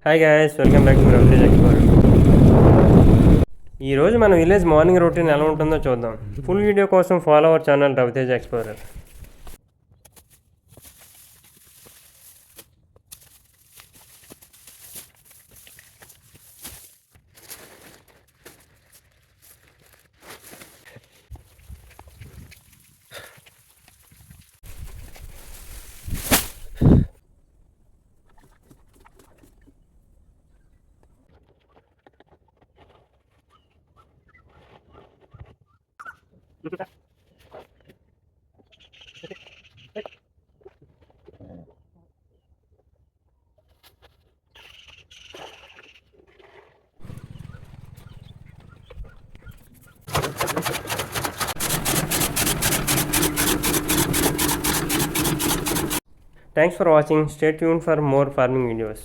Hi guys, welcome back to Ravitej explorer. ఈరోజు మన village morning routine ఎలా ఉంటుందో చూద్దాం. ఫుల్ వీడియో కోసం follow our channel Ravitej explorer. Thanks for watching. Stay tuned for more farming videos.